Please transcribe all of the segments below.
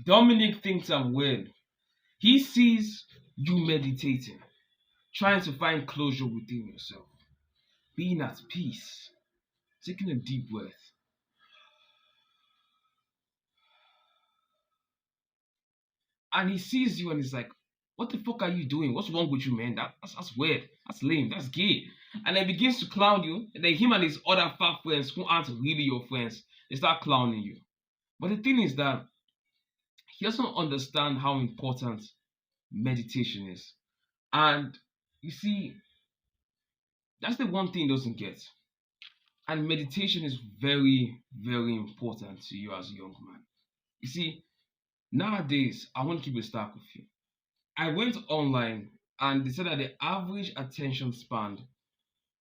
Dominic thinks I'm weird. He sees you meditating, trying to find closure within yourself, being at peace, taking a deep breath. And he sees you and he's like, what the fuck are you doing? What's wrong with you, man? That's weird. That's lame. That's gay. And then begins to clown you. And then him and his other fat friends who aren't really your friends, they start clowning you. But the thing is that he doesn't understand how important meditation is. And you see, that's the one thing he doesn't get. And meditation is very, very important to you as a young man. You see, nowadays, I want to keep it stark with you. I went online and they said that the average attention span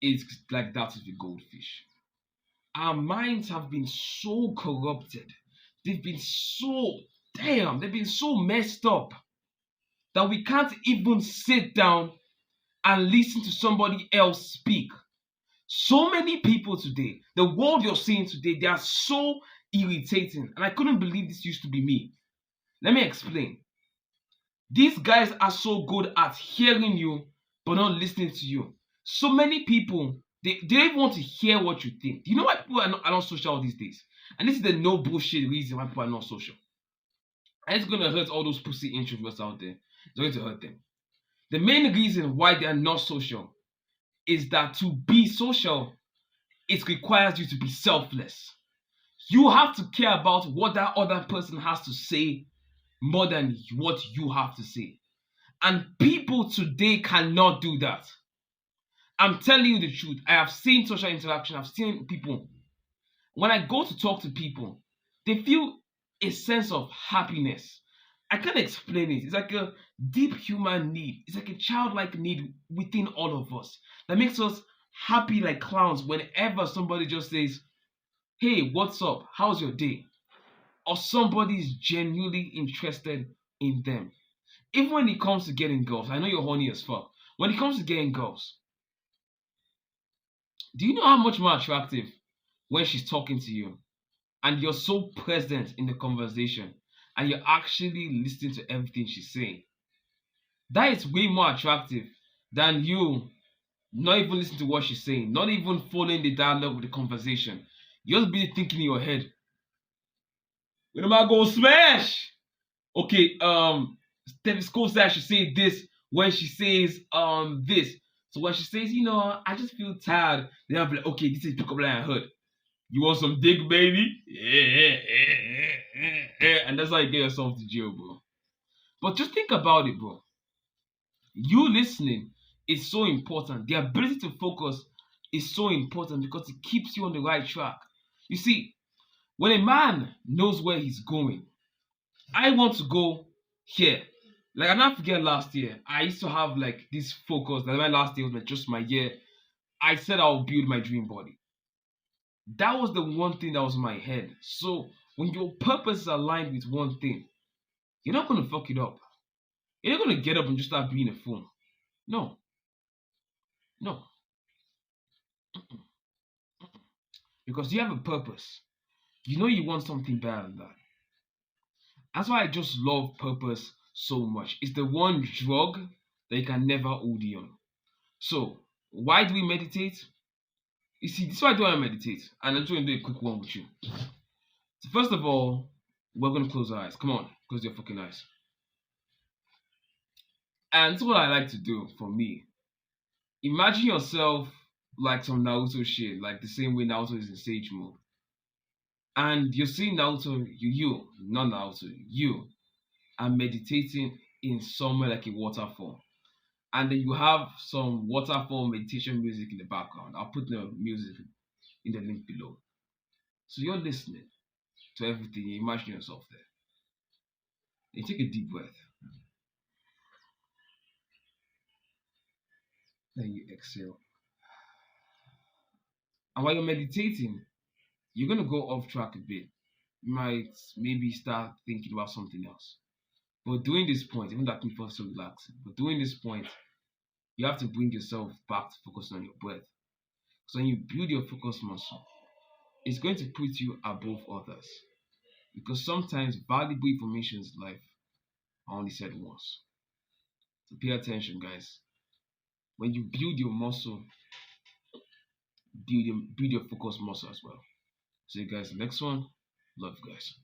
is like that of the goldfish. Our minds have been so corrupted. They've been so they've been so messed up that we can't even sit down and listen to somebody else speak. So many people today, the world you're seeing today, they are so irritating. And I couldn't believe this used to be me. Let me explain. These guys are so good at hearing you but not listening to you. So many people they don't even want to hear what you think. Do you know why people are not social these days? And this is the no bullshit reason why people are not social. And it's gonna hurt all those pussy introverts out there. It's going to hurt them. The main reason why they are not social is that to be social, it requires you to be selfless. You have to care about what that other person has to say more than what you have to say. And people today cannot do that. I'm telling you the truth. I have seen social interaction. I've seen people. When I go to talk to people, they feel a sense of happiness. I can't explain it. It's like a deep human need. It's like a childlike need within all of us that makes us happy like clowns whenever somebody just says, hey, what's up? How's your day? Or somebody is genuinely interested in them. Even when it comes to getting girls, I know you're horny as fuck. When it comes to getting girls, do you know how much more attractive when she's talking to you and you're so present in the conversation and you're actually listening to everything she's saying? That is way more attractive than you not even listening to what she's saying, not even following the dialogue with the conversation. You're just be thinking in your head, when am I gonna smash? Okay, Stethoscope said I should say this when she says this. So when she says, I just feel tired, then I'll be like, okay, this is pick up line I heard. You want some dick, baby? And that's how you get yourself to jail, bro. But just think about it, bro. You listening is so important. The ability to focus is so important because it keeps you on the right track. You see, when a man knows where he's going, I want to go here. Like I never forget last year, I used to have like this focus. That my last year was like just my year. I said I'll build my dream body. That was the one thing that was in my head. So when your purpose is aligned with one thing, you're not gonna fuck it up. You're not gonna get up and just start being a fool. No, no, because you have a purpose. You know you want something better than that. That's why I just love purpose so much. It's the one drug that you can never OD on. So, why do we meditate? You see, this is why I do want to meditate. And I'm just going to do a quick one with you. So, first of all, we're going to close our eyes. Come on, close your fucking eyes. And this is what I like to do for me. Imagine yourself like some Naruto shit, like the same way Naruto is in Sage mode. And you're seeing Naruto, not Naruto, you are meditating in somewhere like a waterfall. And then you have some waterfall meditation music in the background. I'll put the music in the link below. So you're listening to everything, you imagine yourself there. And you take a deep breath. Then you exhale. And while you're meditating, you're gonna go off track a bit. You might maybe start thinking about something else. But during this point, even that can feel so relaxing, but during this point, you have to bring yourself back to focus on your breath. So when you build your focus muscle, it's going to put you above others. Because sometimes valuable information in life are only said once. So pay attention, guys. When you build your muscle, build your focus muscle as well. See you guys next one. Love you guys.